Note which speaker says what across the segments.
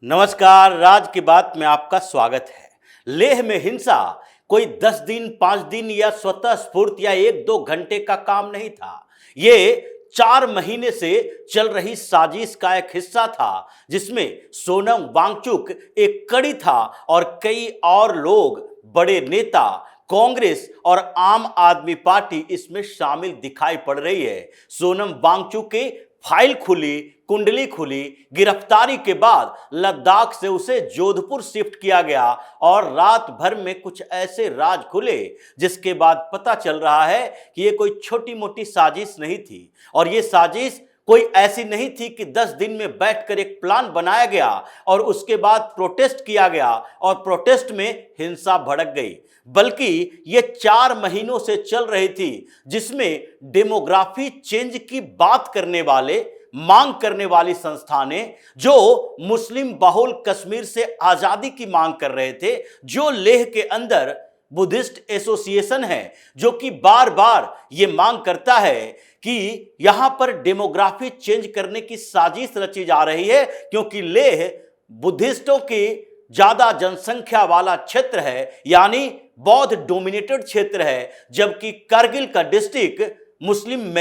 Speaker 1: नमस्कार, राज की बात में आपका स्वागत है। लेह में हिंसा कोई 10 दिन, 5 दिन या स्वतः स्फूर्त या 1-2 घंटे का काम नहीं था। ये 4 महीने से चल रही साजिश का एक हिस्सा था, जिसमें सोनम वांगचुक एक कड़ी था और कई और लोग, बड़े नेता, कांग्रेस और आम आदमी पार्टी इसमें शामिल दिखाई पड़ रही है। सोनम वांगचुक की फाइल खुली, कुंडली खुली। गिरफ्तारी के बाद लद्दाख से उसे जोधपुर शिफ्ट किया गया और रात भर में कुछ ऐसे राज खुले जिसके बाद पता चल रहा है कि ये कोई छोटी मोटी साजिश नहीं थी। और ये साजिश कोई ऐसी नहीं थी कि 10 दिन में बैठकर एक प्लान बनाया गया और उसके बाद प्रोटेस्ट किया गया और प्रोटेस्ट में हिंसा भड़क गई, बल्कि ये 4 महीनों से चल रही थी, जिसमें डेमोग्राफी चेंज की बात करने वाले, मांग करने वाली संस्थानें, जो मुस्लिम बहुल कश्मीर से आजादी की मांग कर रहे थे, जो लेह के अंदर बुद्धिस्ट एसोसिएशन है जो कि बार बार ये मांग करता है कि यहां पर डेमोग्राफी चेंज करने की साजिश रची जा रही है, क्योंकि लेह बुद्धिस्टों की ज्यादा जनसंख्या वाला क्षेत्र है, यानी बौद्ध डोमिनेटेड क्षेत्र है, जबकि कारगिल का डिस्ट्रिक्ट मुस्लिम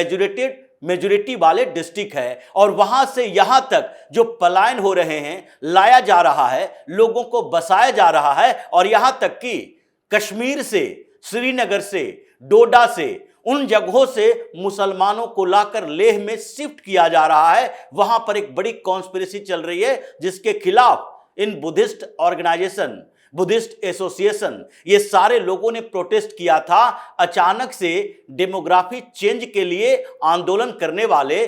Speaker 1: मेजोरिटी वाले डिस्ट्रिक्ट है। और वहां से यहां तक जो पलायन हो रहे हैं, लाया जा रहा है, लोगों को बसाया जा रहा है, और यहां तक कि कश्मीर से, श्रीनगर से, डोडा से, उन जगहों से मुसलमानों को लाकर लेह में शिफ्ट किया जा रहा है। वहां पर एक बड़ी कॉन्स्पिरेसी चल रही है, जिसके खिलाफ इन बुद्धिस्ट ऑर्गेनाइजेशन, बुद्धिस्ट एसोसिएशन, ये सारे लोगों ने प्रोटेस्ट किया था। अचानक से डेमोग्राफी चेंज के लिए आंदोलन करने वाले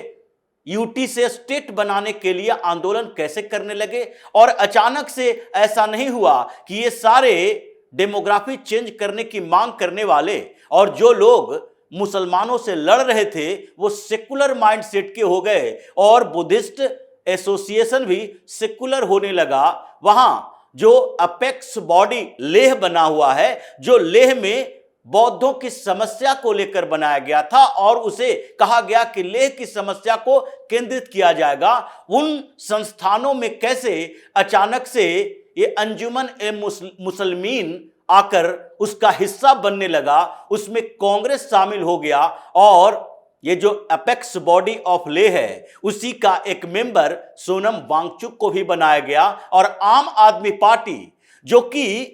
Speaker 1: यूटी से स्टेट बनाने के लिए आंदोलन कैसे करने लगे, और अचानक से ऐसा नहीं हुआ कि ये सारे डेमोग्राफी चेंज करने की मांग करने वाले और जो लोग मुसलमानों से लड़ रहे थे वो सेकुलर माइंडसेट के हो गए और बुद्धिस्ट एसोसिएशन भी सेकुलर होने लगा। वहां जो अपेक्स बॉडी लेह बना हुआ है, जो लेह में बौद्धों की समस्या को लेकर बनाया गया था और उसे कहा गया कि लेह की समस्या को केंद्रित किया जाएगा, उन संस्थानों में कैसे अचानक से ये अंजुमन ए मुसलमीन आकर उसका हिस्सा बनने लगा, उसमें कांग्रेस शामिल हो गया और ये जो अपेक्स बॉडी ऑफ लेह है उसी का एक मेंबर सोनम वांगचुक को भी बनाया गया। और आम आदमी पार्टी, जो कि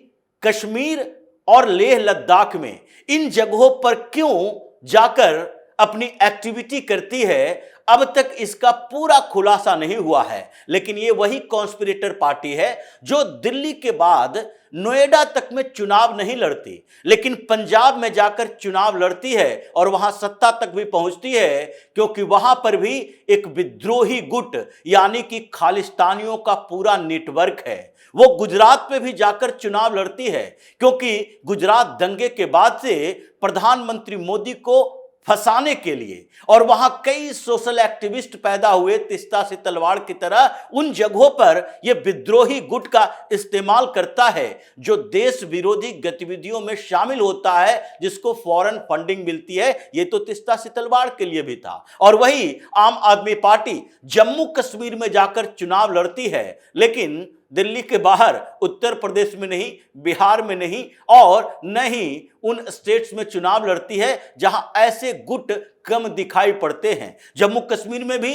Speaker 1: कश्मीर और लेह लद्दाख में इन जगहों पर क्यों जाकर अपनी एक्टिविटी करती है, अब तक इसका पूरा खुलासा नहीं हुआ है। लेकिन ये वही कॉन्स्पिरेटर पार्टी है जो दिल्ली के बाद नोएडा तक में चुनाव नहीं लड़ती, लेकिन पंजाब में जाकर चुनाव लड़ती है और वहां सत्ता तक भी पहुंचती है, क्योंकि वहां पर भी एक विद्रोही गुट यानी कि खालिस्तानियों का पूरा नेटवर्क है। वो गुजरात में भी जाकर चुनाव लड़ती है, क्योंकि गुजरात दंगे के बाद से प्रधानमंत्री मोदी को फंसाने के लिए, और वहां कई सोशल एक्टिविस्ट पैदा हुए तीस्ता से तलवार की तरह, उन जगहों पर यह विद्रोही गुट का इस्तेमाल करता है जो देश विरोधी गतिविधियों में शामिल होता है, जिसको फॉरेन फंडिंग मिलती है। यह तो तीस्ता से तलवार के लिए भी था। और वही आम आदमी पार्टी जम्मू कश्मीर में जाकर चुनाव लड़ती है, लेकिन दिल्ली के बाहर, उत्तर प्रदेश में नहीं, बिहार में नहीं, और न ही उन स्टेट्स में चुनाव लड़ती है जहां ऐसे गुट कम दिखाई पड़ते हैं। जम्मू कश्मीर में भी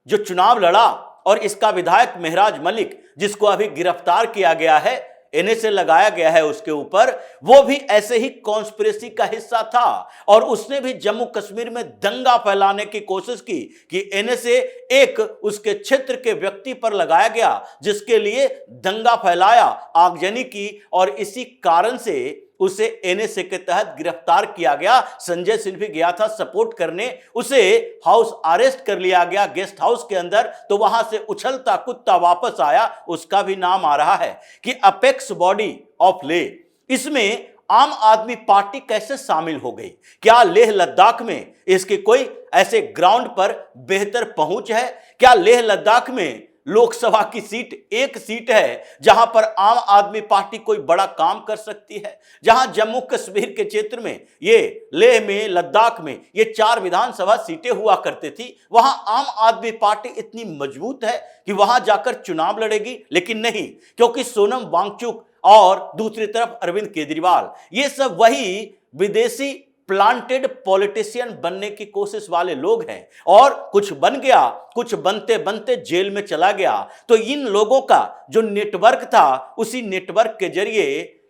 Speaker 1: जो चुनाव लड़ा और इसका विधायक मेहराज मलिक, जिसको अभी गिरफ्तार किया गया है, एनएसए लगाया गया है उसके ऊपर, वो भी ऐसे ही कॉन्स्पिरेसी का हिस्सा था और उसने भी जम्मू कश्मीर में दंगा फैलाने की कोशिश की कि एनएसए एक उसके क्षेत्र के व्यक्ति पर लगाया गया, जिसके लिए दंगा फैलाया, आगजनी की, और इसी कारण से उसे एनएसए के तहत गिरफ्तार किया गया। संजय सिंह भी गया था सपोर्ट करने, उसे हाउस अरेस्ट कर लिया गया गेस्ट हाउस के अंदर, तो वहां से उछलता कुत्ता वापस आया। उसका भी नाम आ रहा है कि अपेक्स बॉडी ऑफ लेह। इसमें आम आदमी पार्टी कैसे शामिल हो गई? क्या लेह लद्दाख में इसके कोई ऐसे ग्राउंड पर बेहतर पहुंच है? क्या लेह लद्दाख में लोकसभा की सीट एक सीट है जहां पर आम आदमी पार्टी कोई बड़ा काम कर सकती है, जहां जम्मू कश्मीर के क्षेत्र में, ये लेह में, लद्दाख में ये 4 विधानसभा सीटें हुआ करती थी, वहां आम आदमी पार्टी इतनी मजबूत है कि वहां जाकर चुनाव लड़ेगी। लेकिन नहीं, क्योंकि सोनम वांगचुक और दूसरी तरफ अरविंद केजरीवाल, ये सब वही विदेशी प्लांटेड पॉलिटिशियन बनने की कोशिश वाले लोग हैं, और कुछ बन गया, कुछ बनते बनते जेल में चला गया। तो इन लोगों का जो नेटवर्क था, उसी नेटवर्क के जरिए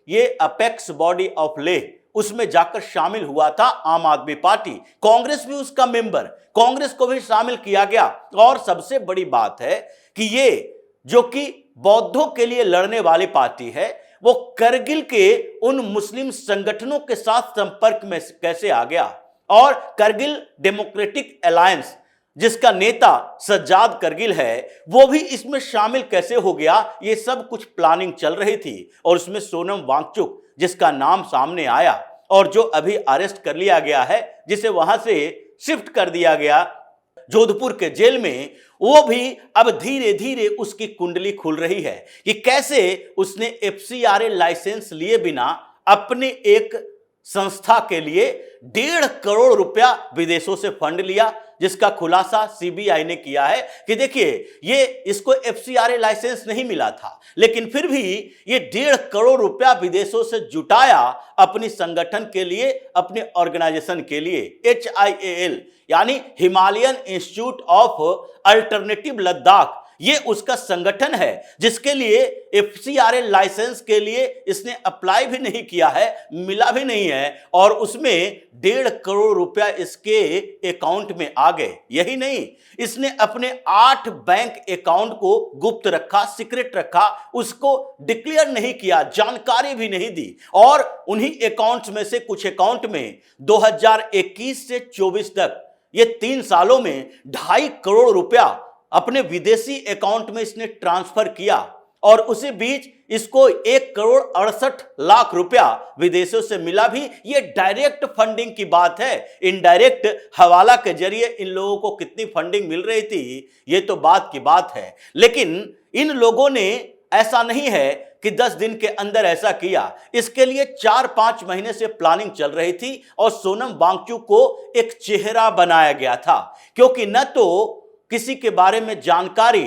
Speaker 1: ये अपेक्स बॉडी ऑफ लेह, उसमें जाकर शामिल हुआ था आम आदमी पार्टी। कांग्रेस भी उसका मेंबर, कांग्रेस को भी शामिल किया गया। और सबसे बड़ी बात है कि ये जो कि बौद्धों के लिए लड़ने वाली पार्टी है, वो करगिल के उन मुस्लिम संगठनों के साथ संपर्क में कैसे आ गया, और करगिल डेमोक्रेटिक अलायंस जिसका नेता सज्जाद करगिल है, वो भी इसमें शामिल कैसे हो गया, ये सब कुछ प्लानिंग चल रही थी। और उसमें सोनम वांगचुक जिसका नाम सामने आया और जो अभी अरेस्ट कर लिया गया है, जिसे वहां से शिफ्ट कर दिया गया जोधपुर के जेल में, वो भी अब धीरे धीरे उसकी कुंडली खुल रही है कि कैसे उसने एफसीआरए लाइसेंस लिए बिना अपने एक संस्था के लिए 1.5 करोड़ रुपया विदेशों से फंड लिया, जिसका खुलासा सीबीआई ने किया है कि देखिए ये इसको एफसीआरए लाइसेंस नहीं मिला था, लेकिन फिर भी ये 1.5 करोड़ रुपया विदेशों से जुटाया अपनी संगठन के लिए, अपने ऑर्गेनाइजेशन के लिए। HIAL यानी Himalayan institute of alternative Ladakh, ये उसका संगठन है जिसके लिए एफसीआरए लाइसेंस के लिए इसने अप्लाई भी नहीं किया है, मिला भी नहीं है, और उसमें 1.5 करोड़ रुपया इसके अकाउंट में आ गए। यही नहीं, इसने अपने 8 बैंक अकाउंट को गुप्त रखा, सीक्रेट रखा, उसको डिक्लेयर नहीं किया, जानकारी भी नहीं दी। और उन्हीं अकाउंट्स में से कुछ अकाउंट में 2021 से 24 तक ये 3 सालों में 2.5 करोड़ रुपया अपने विदेशी अकाउंट में इसने ट्रांसफर किया, और उसी बीच इसको 1 करोड़ 68 लाख रुपया विदेशों से मिला भी। ये डायरेक्ट फंडिंग की बात है, इनडायरेक्ट हवाला के जरिए इन लोगों को कितनी फंडिंग मिल रही थी, ये तो बात की बात है। लेकिन इन लोगों ने ऐसा नहीं है कि 10 दिन के अंदर ऐसा किया, इसके लिए 4-5 महीने से प्लानिंग चल रही थी, और सोनम वांगचुक को एक चेहरा बनाया गया था, क्योंकि न तो किसी के बारे में जानकारी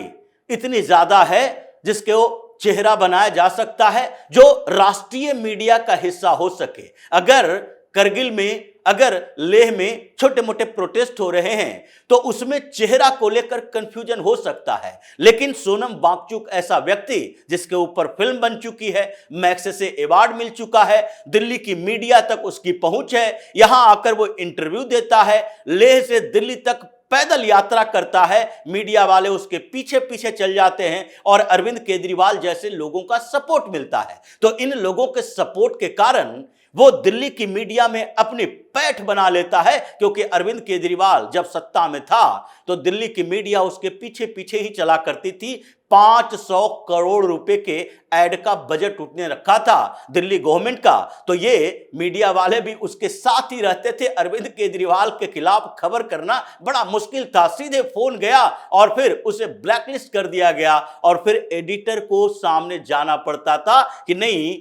Speaker 1: इतनी ज्यादा है जिसके वो चेहरा बनाया जा सकता है, जो राष्ट्रीय मीडिया का हिस्सा हो सके। अगर करगिल में, अगर लेह में छोटे मोटे प्रोटेस्ट हो रहे हैं तो उसमें चेहरा को लेकर कंफ्यूजन हो सकता है, लेकिन सोनम वांगचुक ऐसा व्यक्ति जिसके ऊपर फिल्म बन चुकी है, मैक्स से अवार्ड मिल चुका है, दिल्ली की मीडिया तक उसकी पहुंच है, यहां आकर वो इंटरव्यू देता है, लेह से दिल्ली तक पैदल यात्रा करता है, मीडिया वाले उसके पीछे पीछे चल जाते हैं, और अरविंद केजरीवाल जैसे लोगों का सपोर्ट मिलता है। तो इन लोगों के सपोर्ट के कारण वो दिल्ली की मीडिया में अपनी पैठ बना लेता है, क्योंकि अरविंद केजरीवाल जब सत्ता में था तो दिल्ली की मीडिया उसके पीछे पीछे ही चला करती थी। 500 करोड़ रुपए के एड का बजट उसने रखा था दिल्ली गवर्नमेंट का, तो ये मीडिया वाले भी उसके साथ ही रहते थे। अरविंद केजरीवाल के खिलाफ खबर करना बड़ा मुश्किल था, सीधे फोन गया और फिर उसे ब्लैकलिस्ट कर दिया गया, और फिर एडिटर को सामने जाना पड़ता था कि नहीं,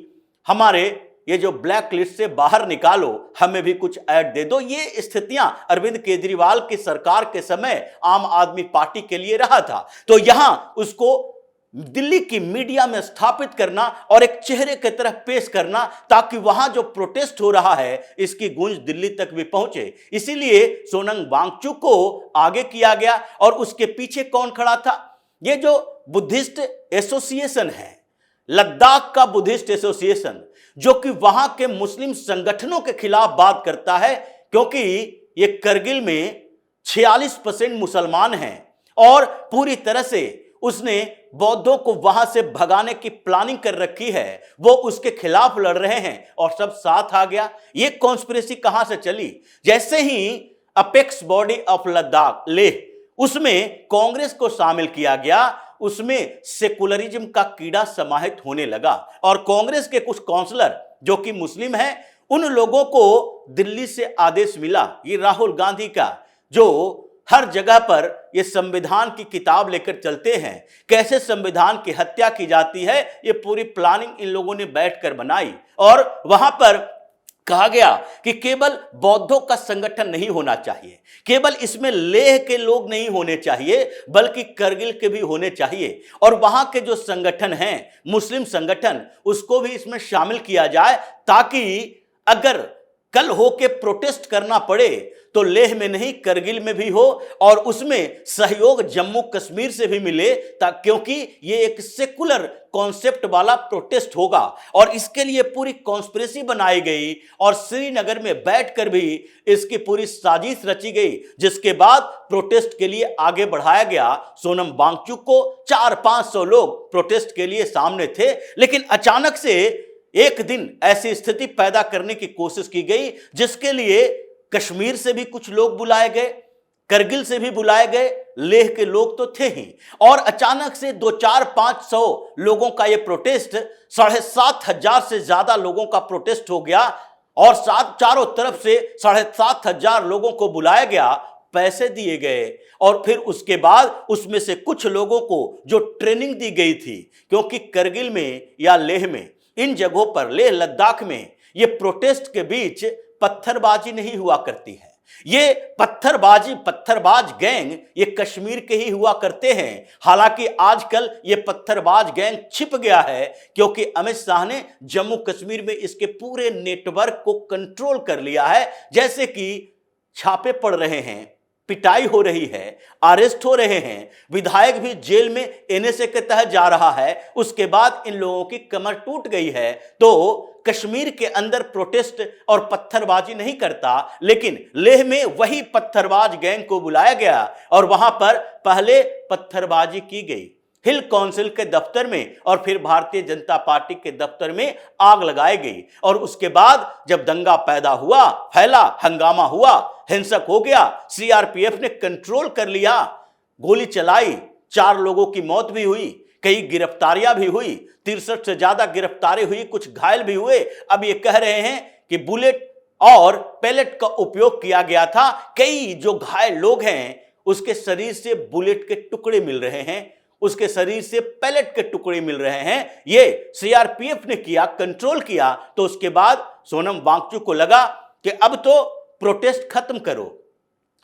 Speaker 1: हमारे ये जो ब्लैक लिस्ट से बाहर निकालो, हमें भी कुछ ऐड दे दो। ये स्थितियां अरविंद केजरीवाल की सरकार के समय आम आदमी पार्टी के लिए रहा था। तो यहां उसको दिल्ली की मीडिया में स्थापित करना और एक चेहरे की तरह पेश करना, ताकि वहां जो प्रोटेस्ट हो रहा है इसकी गूंज दिल्ली तक भी पहुंचे। इसीलिए सोनम वांगचुक को आगे किया गया। और उसके पीछे कौन खड़ा था? ये जो बुद्धिस्ट एसोसिएशन है, लद्दाख का बुद्धिस्ट एसोसिएशन, जो कि वहां के मुस्लिम संगठनों के खिलाफ बात करता है, क्योंकि ये करगिल में 46% मुसलमान हैं और पूरी तरह से उसने बौद्धों को वहां से भगाने की प्लानिंग कर रखी है। वो उसके खिलाफ लड़ रहे हैं और सब साथ आ गया। ये कॉन्स्पिरेसी कहां से चली? जैसे ही apex body of Ladakh Leh, उसमें कांग्रेस को शामिल किया गया, उसमें सेकुलरिज्म का कीड़ा समाहित होने लगा, और कांग्रेस के कुछ काउंसलर जो कि मुस्लिम हैं, उन लोगों को दिल्ली से आदेश मिला, ये राहुल गांधी का जो हर जगह पर ये संविधान की किताब लेकर चलते हैं, कैसे संविधान की हत्या की जाती है, ये पूरी प्लानिंग इन लोगों ने बैठकर बनाई। और वहां पर कहा गया कि केवल बौद्धों का संगठन नहीं होना चाहिए, केवल इसमें लेह के लोग नहीं होने चाहिए, बल्कि करगिल के भी होने चाहिए, और वहां के जो संगठन हैं मुस्लिम संगठन, उसको भी इसमें शामिल किया जाए, ताकि अगर कल होके प्रोटेस्ट करना पड़े तो लेह में नहीं करगिल में भी हो, और उसमें सहयोग जम्मू कश्मीर से भी मिले, क्योंकि ये एक सेकुलर कॉन्सेप्ट वाला प्रोटेस्ट होगा। और इसके लिए पूरी कॉन्स्पिरेसी बनाई गई और श्रीनगर में बैठकर भी इसकी पूरी साजिश रची गई, जिसके बाद प्रोटेस्ट के लिए आगे बढ़ाया गया। सोनम वांगचुक को 400-500 लोग प्रोटेस्ट के लिए सामने थे, लेकिन अचानक से एक दिन ऐसी स्थिति पैदा करने की कोशिश की गई, जिसके लिए कश्मीर से भी कुछ लोग बुलाए गए, करगिल से भी बुलाए गए, लेह के लोग तो थे ही, और अचानक से 2-4-500 लोगों का यह प्रोटेस्ट 7,500 से ज्यादा लोगों का प्रोटेस्ट हो गया, और चारों तरफ से 7,500 लोगों को बुलाया गया, पैसे दिए गए, और फिर उसके बाद उसमें से कुछ लोगों को जो ट्रेनिंग दी गई थी, क्योंकि करगिल में या लेह में, इन जगहों पर, लेह लद्दाख में, ये प्रोटेस्ट के बीच पत्थरबाजी नहीं हुआ करती है। ये पत्थरबाज गैंग ये कश्मीर के ही हुआ करते हैं। हालांकि आजकल ये पत्थरबाज गैंग छिप गया है, क्योंकि अमित शाह ने जम्मू कश्मीर में इसके पूरे नेटवर्क को कंट्रोल कर लिया है। जैसे कि छापे पड़ रहे हैं, पिटाई हो रही है, अरेस्ट हो रहे हैं, विधायक भी जेल में एनएसए के तहत जा रहा है, उसके बाद इन लोगों की कमर टूट गई है। तो कश्मीर के अंदर प्रोटेस्ट और पत्थरबाजी नहीं करता, लेकिन लेह में वही पत्थरबाज गैंग को बुलाया गया और वहां पर पहले पत्थरबाजी की गई हिल काउंसिल के दफ्तर में, और फिर भारतीय जनता पार्टी के दफ्तर में आग लगाई गई। और उसके बाद जब दंगा पैदा हुआ, फैला, हंगामा हुआ, हिंसक हो गया, सीआरपीएफ ने कंट्रोल कर लिया, गोली चलाई, 4 लोगों की मौत भी हुई, कई गिरफ्तारियां भी हुई, 63 से ज्यादा गिरफ्तारी हुई, कुछ घायल भी हुए। अब ये कह रहे हैं कि बुलेट और पैलेट का उपयोग किया गया था। कई जो घायल लोग हैं उसके शरीर से बुलेट के टुकड़े मिल रहे हैं, उसके शरीर से पैलेट के टुकड़े मिल रहे हैं। ये सीआरपीएफ ने किया, कंट्रोल किया। तो उसके बाद सोनम वांगचुक को लगा कि अब तो प्रोटेस्ट खत्म करो,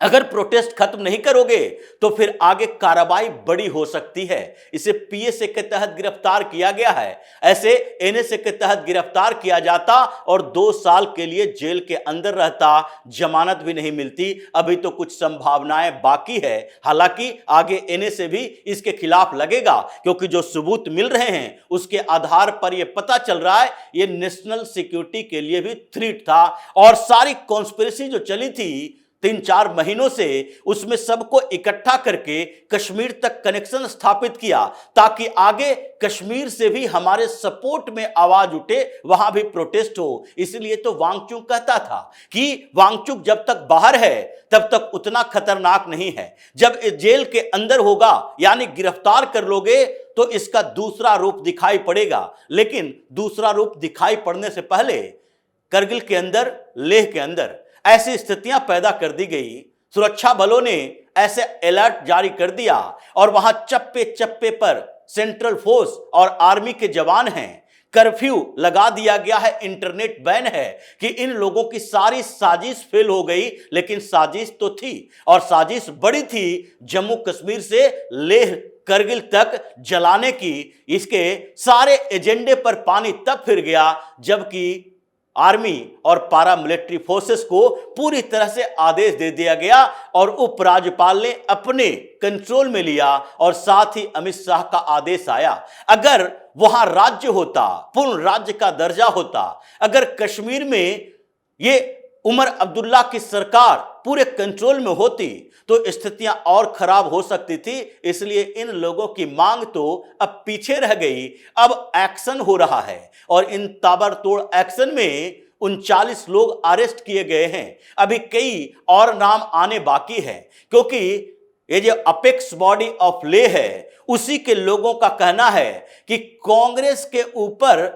Speaker 1: अगर प्रोटेस्ट खत्म नहीं करोगे तो फिर आगे कार्रवाई बड़ी हो सकती है। इसे पीएसए के तहत गिरफ्तार किया गया है, ऐसे एनएसए के तहत गिरफ्तार किया जाता और 2 साल के लिए जेल के अंदर रहता, जमानत भी नहीं मिलती। अभी तो कुछ संभावनाएं बाकी है, हालांकि आगे एनएसए भी इसके खिलाफ लगेगा, क्योंकि जो सबूत मिल रहे हैं उसके आधार पर यह पता चल रहा है ये नेशनल सिक्योरिटी के लिए भी थ्रेट था। और सारी कॉन्स्पिरेसी जो चली थी 3-4 महीनों से, उसमें सबको इकट्ठा करके कश्मीर तक कनेक्शन स्थापित किया, ताकि आगे कश्मीर से भी हमारे सपोर्ट में आवाज उठे, वहां भी प्रोटेस्ट हो। इसलिए तो वांगचुक कहता था कि वांगचुक जब तक बाहर है तब तक उतना खतरनाक नहीं है, जब जेल के अंदर होगा यानी गिरफ्तार कर लोगे तो इसका दूसरा रूप दिखाई पड़ेगा। लेकिन दूसरा रूप दिखाई पड़ने से पहले करगिल के अंदर, लेह के अंदर ऐसी स्थितियां पैदा कर दी गई, सुरक्षा बलों ने ऐसे अलर्ट जारी कर दिया, और वहां चप्पे चप्पे पर सेंट्रल फोर्स और आर्मी के जवान हैं, कर्फ्यू लगा दिया गया है, इंटरनेट बैन है, कि इन लोगों की सारी साजिश फेल हो गई। लेकिन साजिश तो थी, और साजिश बड़ी थी, जम्मू कश्मीर से लेह करगिल तक जलाने की। इसके सारे एजेंडे पर पानी तब फिर गया जबकि आर्मी और पारामिलिट्री फोर्सेस को पूरी तरह से आदेश दे दिया गया, और उपराज्यपाल ने अपने कंट्रोल में लिया, और साथ ही अमित शाह का आदेश आया। अगर वहां राज्य होता, पूर्ण राज्य का दर्जा होता, अगर कश्मीर में ये उमर अब्दुल्ला की सरकार पूरे कंट्रोल में होती तो स्थितियां और खराब हो सकती थी। इसलिए इन लोगों की मांग तो अब पीछे रह गई, अब एक्शन हो रहा है, और इन ताबड़तोड़ एक्शन में 39 लोग अरेस्ट किए गए हैं। अभी कई और नाम आने बाकी है, क्योंकि ये जो अपेक्स बॉडी ऑफ लेह है, उसी के लोगों का कहना है कि कांग्रेस के ऊपर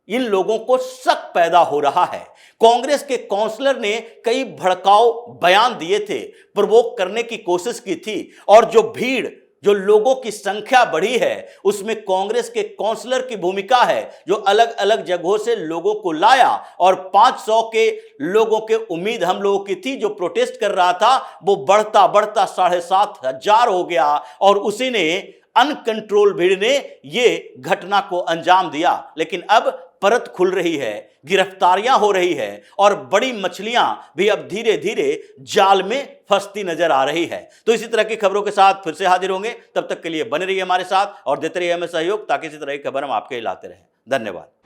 Speaker 1: इन लोगों को शक पैदा हो रहा है। कांग्रेस के काउंसलर ने कई भड़काऊ बयान दिए थे, प्रवोक करने की कोशिश की थी, और जो भीड़, जो लोगों की संख्या बढ़ी है, उसमें कांग्रेस के काउंसलर की भूमिका है, जो अलग अलग जगहों से लोगों को लाया। और 500 के लोगों के उम्मीद हम लोगों की थी, जो प्रोटेस्ट कर रहा था वो बढ़ता बढ़ता 7,500 हो गया, और उसी ने अनकंट्रोल भीड़ ने ये घटना को अंजाम दिया। लेकिन अब परत खुल रही है, गिरफ्तारियां हो रही है, और बड़ी मछलियां भी अब धीरे धीरे जाल में फंसती नजर आ रही है। तो इसी तरह की खबरों के साथ फिर से हाजिर होंगे, तब तक के लिए बने रहिए हमारे साथ और देते रहिए हमें सहयोग, ताकि इसी तरह की खबर हम आपके लाते रहें। धन्यवाद।